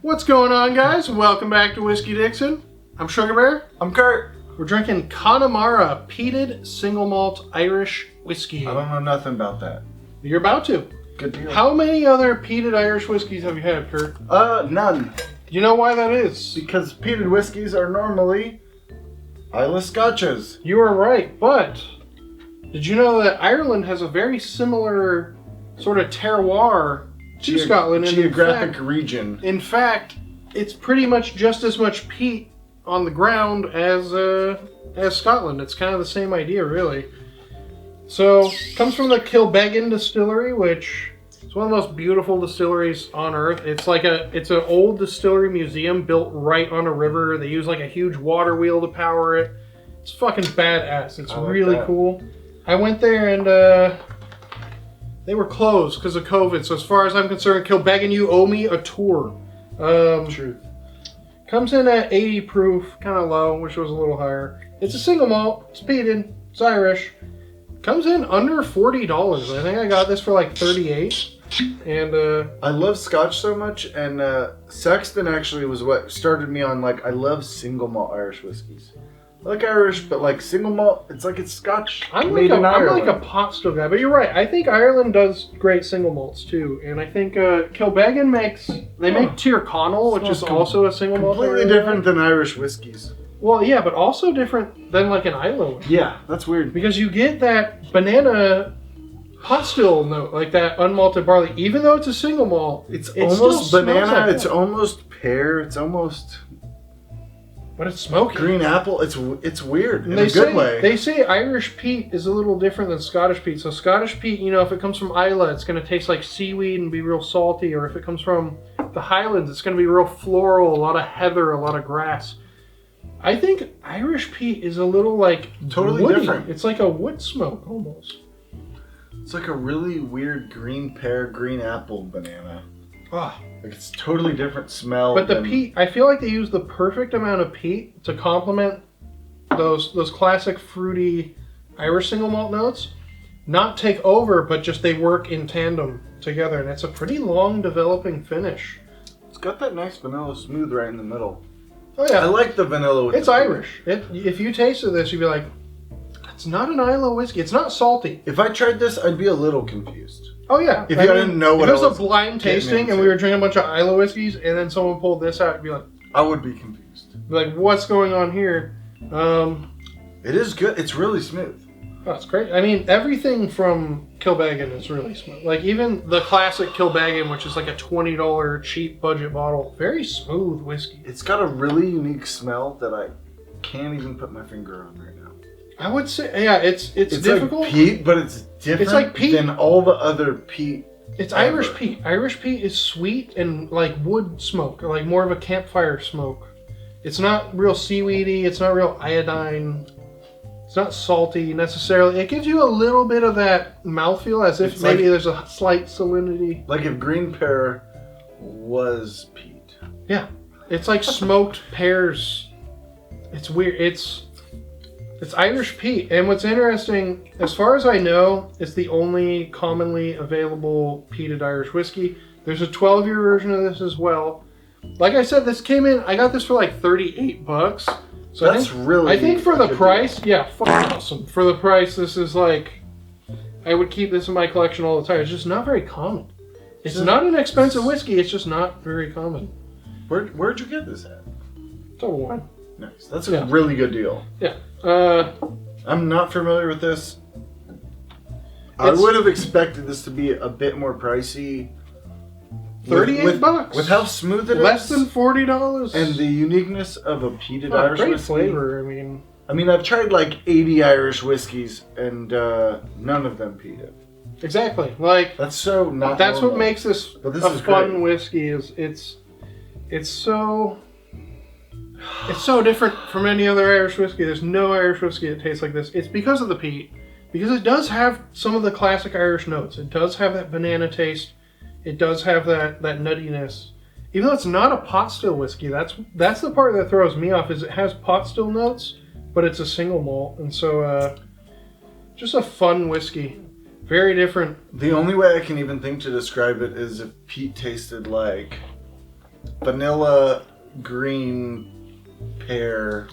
What's going on, guys? Welcome back to Whiskey Dixon. I'm Sugarbear. I'm Curt. We're drinking Connemara Peated Single Malt Irish Whiskey. I don't know nothing about that. You're about to. Good deal. How many other peated Irish whiskeys have you had, Curt? None. You know why that is? Because peated whiskeys are normally Islay Scotches. You are right, but did you know that Ireland has a very similar sort of terroir to Scotland? Geographic region. In fact, it's pretty much just as much peat on the ground as Scotland. It's kind of the same idea, really. So, it comes from the Kilbeggan distillery, which is one of the most beautiful distilleries on earth. It's an old distillery museum built right on a river. They use like a huge water wheel to power it. It's fucking badass. It's really cool. I went there and they were closed because of COVID. So as far as I'm concerned, Kilbeggan, you owe me a tour. Truth. Comes in at 80 proof, kind of low, which was a little higher. It's a single malt. It's peated. It's Irish. Comes in under $40. I think I got this for like $38. And I love Scotch so much, and Sexton actually was what started me on, like, I love single malt Irish whiskeys. I like Irish, but like single malt, it's like it's Scotch. I'm like a pot still guy, but you're right. I think Ireland does great single malts too, and I think Kilbeggan make Tyrconnell, which is also a single malt. Completely different than Irish whiskeys. Well, yeah, but also different than like an Islay. Yeah, that's weird. Because you get that banana pot still note, like that unmalted barley, even though it's a single malt. It's almost banana. It's almost pear. It's almost. But it's smoky. Green apple. It's weird in a good way. They say Irish peat is a little different than Scottish peat. So Scottish peat, you know, if it comes from Islay, it's going to taste like seaweed and be real salty. Or if it comes from the Highlands, it's going to be real floral, a lot of heather, a lot of grass. I think Irish peat is a little like totally woody. Different. It's like a wood smoke almost. It's like a really weird green pear, green apple banana. Ah. Like it's totally different smell. But the peat, I feel like they use the perfect amount of peat to complement those classic fruity Irish single malt notes. Not take over, but just they work in tandem together, and it's a pretty long developing finish. It's got that nice vanilla smooth right in the middle. Oh yeah, I like the vanilla with it's Irish. If you tasted this, you'd be like, it's not an Islay whiskey. It's not salty. If I tried this, I'd be a little confused. Oh yeah. If I didn't know what it was a blind tasting and we were drinking a bunch of Islay whiskeys and then someone pulled this out, you'd be like, I would be confused. Like, what's going on here? It is good. It's really smooth. Oh, it's great. I mean, everything from Kilbeggan is really smooth. Like, even the classic Kilbeggan, which is like a $20 cheap budget bottle, very smooth whiskey. It's got a really unique smell that I can't even put my finger on right now. I would say, yeah, it's difficult. Like peat, but it's different it's like peat. than all the other peat. It's ever. Irish peat. Irish peat is sweet and like wood smoke, or like more of a campfire smoke. It's not real seaweedy. It's not real iodine. It's not salty necessarily. It gives you a little bit of that mouthfeel as if maybe there's a slight salinity. Like if green pear was peat. Yeah. It's like smoked pears. It's weird. It's Irish peat, and what's interesting, as far as I know, it's the only commonly available peated Irish whiskey. There's a 12-year version of this as well. Like I said, this came in, I got this for like $38. So I think for the price, yeah, fucking awesome. For the price, this is like, I would keep this in my collection all the time. It's just not very common. It's not an expensive whiskey, it's just not very common. Where'd you get this at? Total Wine. Nice. That's a really good deal. Yeah. I'm not familiar with this. I would have expected this to be a bit more pricey. $38 with how smooth it is. Less than $40. And the uniqueness of a peated Irish great whiskey. Flavor. I mean, I've tried like 80 Irish whiskeys, and none of them peated. Exactly. Like that's so not. That's normal. what makes this a fun whiskey. Is it's so different from any other Irish whiskey. There's no Irish whiskey that tastes like this. It's because of the peat. Because it does have some of the classic Irish notes. It does have that banana taste. It does have that nuttiness. Even though it's not a pot still whiskey, that's the part that throws me off. Is it has pot still notes, but it's a single malt, and so just a fun whiskey. Very different. The only way I can even think to describe it is if peat tasted like vanilla, green, pear,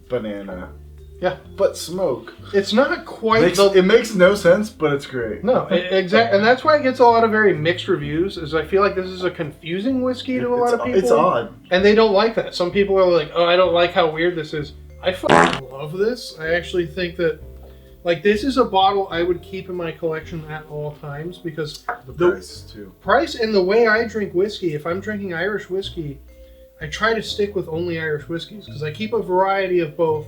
banana. Yeah. But smoke. It's not quite... It makes no sense, but it's great. No, exactly. And that's why it gets a lot of very mixed reviews, is I feel like this is a confusing whiskey to a lot of people. It's odd. And they don't like that. Some people are like, oh, I don't like how weird this is. I fucking love this. I actually think that, like, this is a bottle I would keep in my collection at all times because... The price, too. Price and the way I drink whiskey, if I'm drinking Irish whiskey, I try to stick with only Irish whiskeys because I keep a variety of both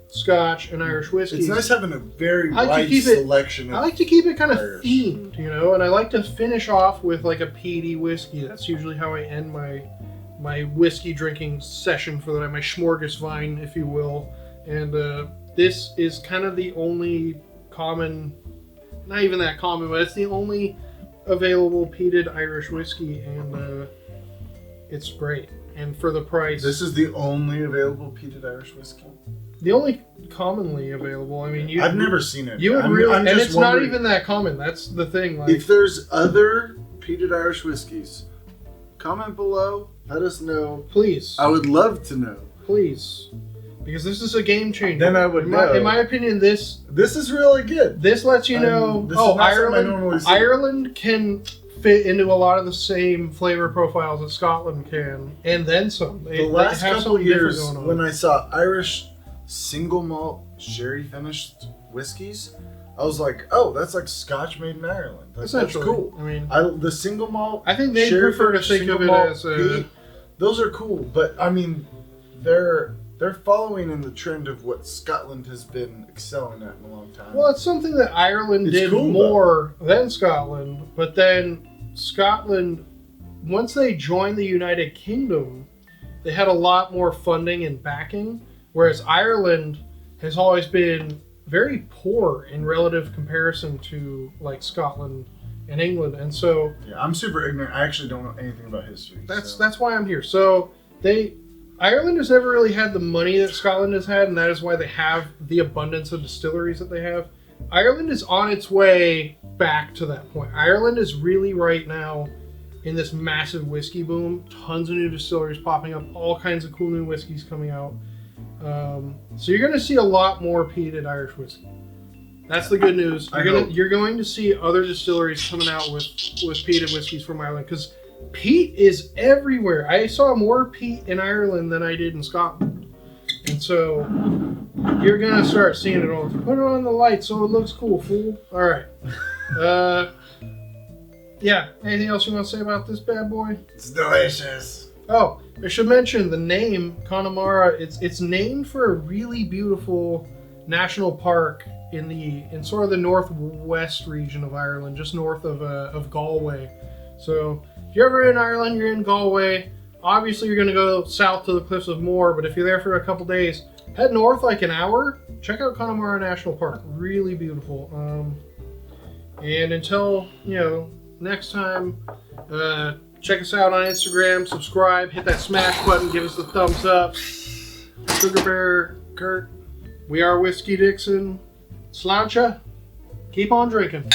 Scotch and Irish whiskeys. It's nice having a very wide selection. I like to keep it kind of Irish. themed, you know, and I like to finish off with like a peaty whiskey. That's usually how I end my whiskey drinking session for the night, my smorgasvine, if you will. And this is kind of the only common, not even that common, but it's the only available peated Irish whiskey, and it's great. And for the price, this is the only available peated Irish whiskey. The only commonly available. I mean, I've never seen it. You would really, and it's not even that common. That's the thing. Like, if there's other peated Irish whiskeys, comment below. Let us know. Please. I would love to know. Please, because this is a game changer. Then I would know. In my opinion, this is really good. This lets you know. Ireland can fit into a lot of the same flavor profiles that Scotland can, and then some. The last couple years, when I saw Irish single malt sherry finished whiskeys, I was like, oh, that's like Scotch made in Ireland. That's cool. I mean, the single malt. I think they prefer to think of it as those are cool, but I mean, they're following in the trend of what Scotland has been excelling at in a long time. Well, it's something that Ireland did more than Scotland, but then Scotland, once they joined the United Kingdom, they had a lot more funding and backing. Whereas Ireland has always been very poor in relative comparison to like Scotland and England, and so yeah, I'm super ignorant. I actually don't know anything about history. That's why I'm here. So Ireland has never really had the money that Scotland has had, and that is why they have the abundance of distilleries that they have. Ireland is on its way back to that point. Ireland is really right now in this massive whiskey boom. Tons of new distilleries popping up, all kinds of cool new whiskeys coming out. So you're going to see a lot more peated Irish whiskey. That's the good news. You're going to see other distilleries coming out with peated whiskeys from Ireland because peat is everywhere. I saw more peat in Ireland than I did in Scotland. And so you're going to start seeing it all. Put it on the light so it looks cool, fool. All right. Yeah. Anything else you want to say about this bad boy? It's delicious. Oh, I should mention the name Connemara. It's named for a really beautiful national park in sort of the northwest region of Ireland, just north of Galway. So if you're ever in Ireland, you're in Galway. Obviously, you're going to go south to the Cliffs of Moher, but if you're there for a couple days, head north like an hour. Check out Connemara National Park. Really beautiful. And until next time. Check us out on Instagram, subscribe, hit that smash button, give us the thumbs up. Sugarbear, Curt, we are Whiskey Dixon. Sláinte, keep on drinking.